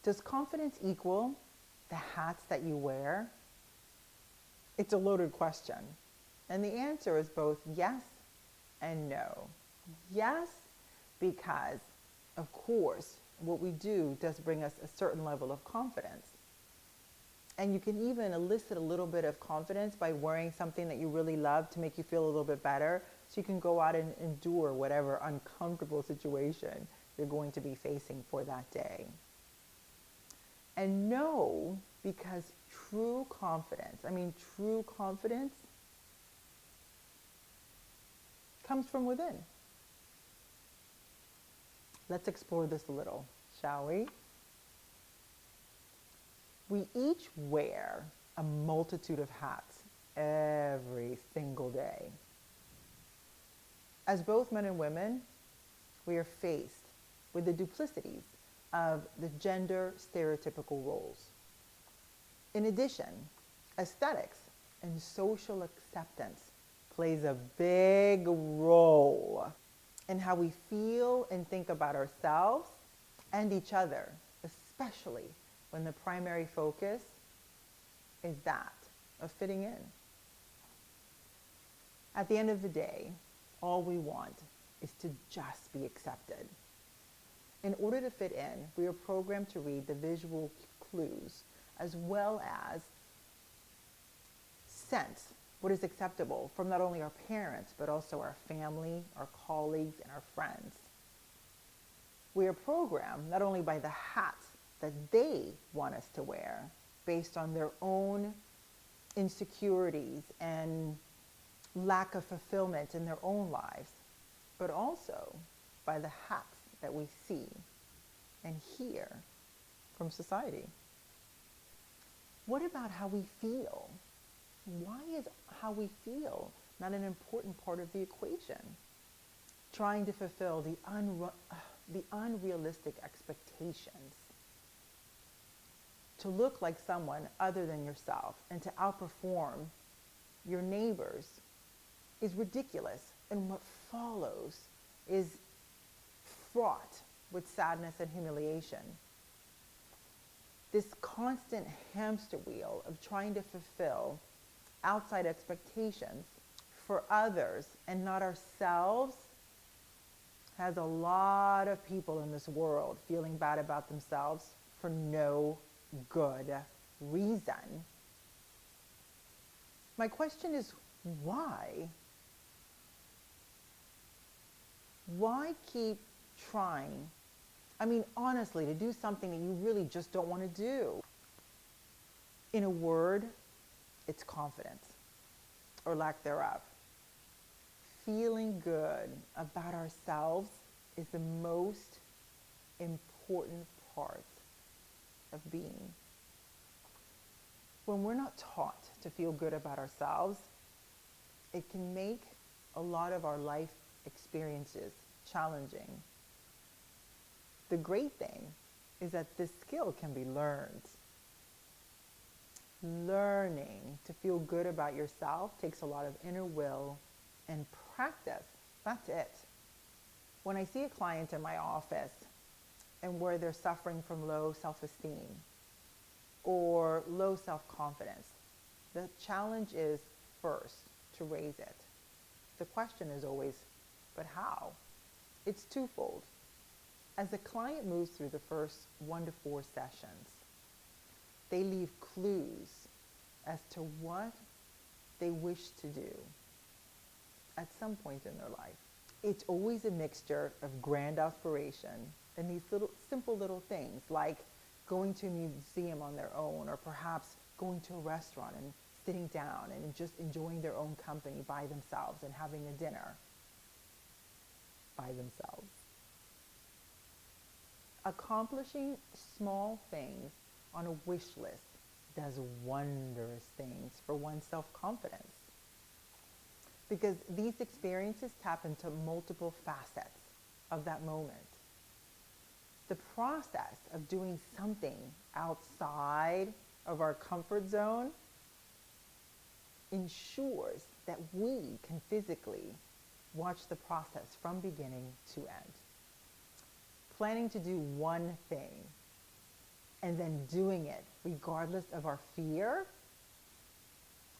Does confidence equal the hats that you wear? It's a loaded question. And the answer is both yes and no. Yes, because of course, what we do does bring us a certain level of confidence. And you can even elicit a little bit of confidence by wearing something that you really love to make you feel a little bit better, so you can go out and endure whatever uncomfortable situation you're going to be facing for that day. And no, because true confidence comes from within. Let's explore this a little, shall we? We each wear a multitude of hats every single day. As both men and women, we are faced with the duplicities of the gender stereotypical roles. In addition, aesthetics and social acceptance plays a big role in how we feel and think about ourselves and each other, especially when the primary focus is that of fitting in. At the end of the day, all we want is to just be accepted. In order to fit in, we are programmed to read the visual clues as well as sense what is acceptable from not only our parents, but also our family, our colleagues, and our friends. We are programmed not only by the hats that they want us to wear based on their own insecurities and lack of fulfillment in their own lives, but also by the hats that we see and hear from society. What about how we feel? Why is how we feel not an important part of the equation? Trying to fulfill the unrealistic expectations to look like someone other than yourself and to outperform your neighbors is ridiculous, and what follows is fraught with sadness and humiliation. This constant hamster wheel of trying to fulfill outside expectations for others and not ourselves has a lot of people in this world feeling bad about themselves for no good reason. My question is, why? Why keep trying? I mean, honestly, to do something that you really just don't want to do. In a word, it's confidence, or lack thereof. Feeling good about ourselves is the most important part of being. When we're not taught to feel good about ourselves, it can make a lot of our life experiences challenging. The great thing is that this skill can be learned. Learning to feel good about yourself takes a lot of inner will and practice. That's it. When I see a client in my office and where they're suffering from low self-esteem or low self-confidence, the challenge is first to raise it. The question is always, but how? It's twofold. As the client moves through the first 1 to 4 sessions, they leave clues as to what they wish to do at some point in their life. It's always a mixture of grand aspiration and these simple little things like going to a museum on their own, or perhaps going to a restaurant and sitting down and just enjoying their own company by themselves and having a dinner by themselves. Accomplishing small things on a wish list does wondrous things for one's self-confidence, because these experiences tap into multiple facets of that moment. The process of doing something outside of our comfort zone ensures that we can physically watch the process from beginning to end. Planning to do one thing and then doing it regardless of our fear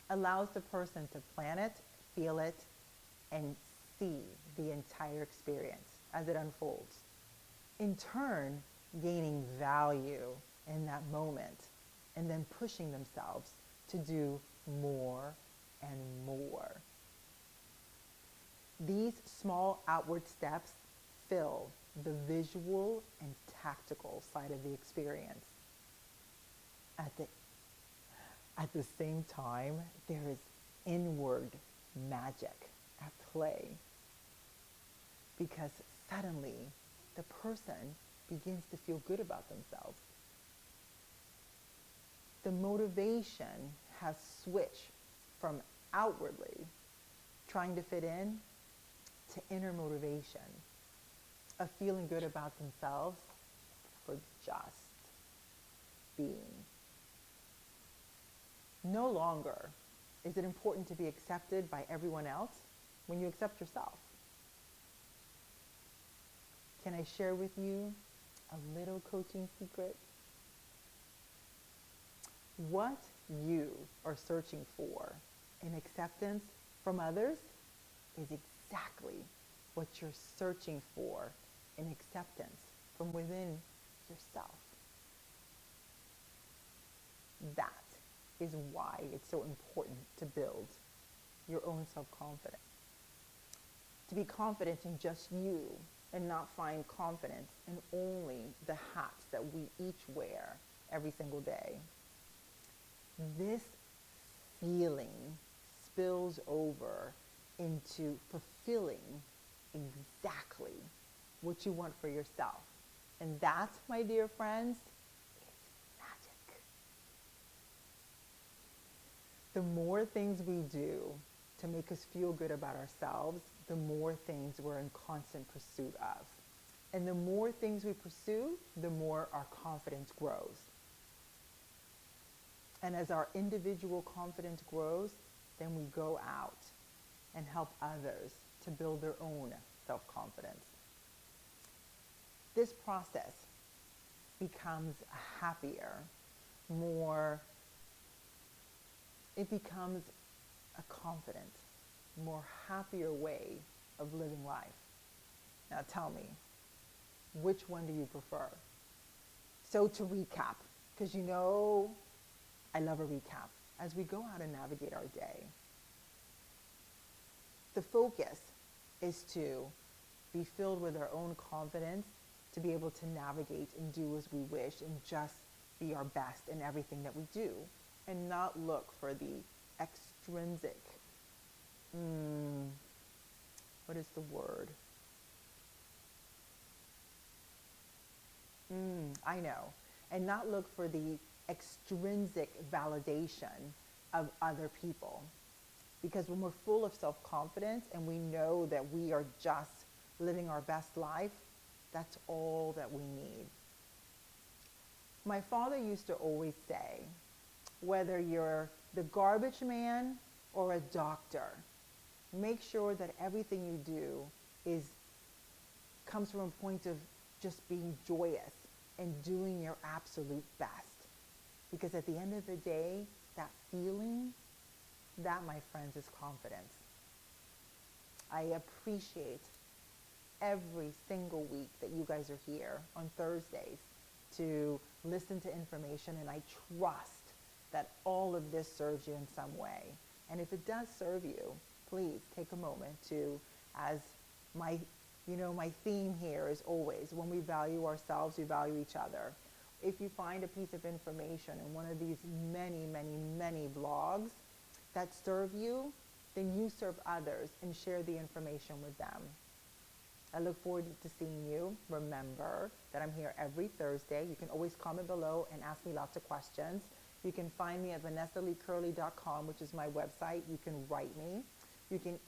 allows the person to plan it, feel it, and see the entire experience as it unfolds. In turn, gaining value in that moment and then pushing themselves to do more and more. These small outward steps fill the visual and tactical side of the experience. At the same time, there is inward magic at play, because suddenly the person begins to feel good about themselves. The motivation has switched from outwardly trying to fit in to inner motivation of feeling good about themselves for just being. No longer is it important to be accepted by everyone else when you accept yourself. Can I share with you a little coaching secret? What you are searching for in acceptance from others is exactly what you're searching for in acceptance from within yourself. That is why it's so important to build your own self-confidence. To be confident in just you and not find confidence in only the hats that we each wear every single day. This feeling spills over into fulfilling exactly what you want for yourself. And that, my dear friends, is magic. The more things we do to make us feel good about ourselves, the more things we're in constant pursuit of. And the more things we pursue, the more our confidence grows. And as our individual confidence grows, then we go out and help others to build their own self-confidence. This process becomes a happier, it becomes a confident, more happier way of living life. Now tell me, which one do you prefer? So to recap, because you know I love a recap, as we go out and navigate our day, the focus is to be filled with our own confidence, to be able to navigate and do as we wish and just be our best in everything that we do, and not look for the extrinsic, what is the word? I know. And not look for the extrinsic validation of other people. Because when we're full of self-confidence and we know that we are just living our best life, that's all that we need. My father used to always say, whether you're the garbage man or a doctor, make sure that everything you do comes from a point of just being joyous and doing your absolute best. Because at the end of the day, that feeling, that, my friends, is confidence. I appreciate every single week that you guys are here on Thursdays to listen to information, and I trust that all of this serves you in some way. And if it does serve you, please take a moment to, as my theme here is always, when we value ourselves, we value each other. If you find a piece of information in one of these many, many, many blogs that serve you, then you serve others and share the information with them. I look forward to seeing you. Remember that I'm here every Thursday. You can always comment below and ask me lots of questions. You can find me at vanessaleecurley.com, which is my website. You can write me. You can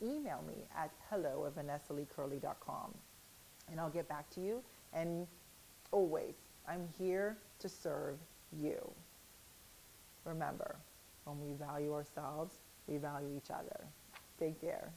email me at hello@vanessaleecurley.com, and I'll get back to you. And always, I'm here to serve you. Remember, when we value ourselves, we value each other. Take care.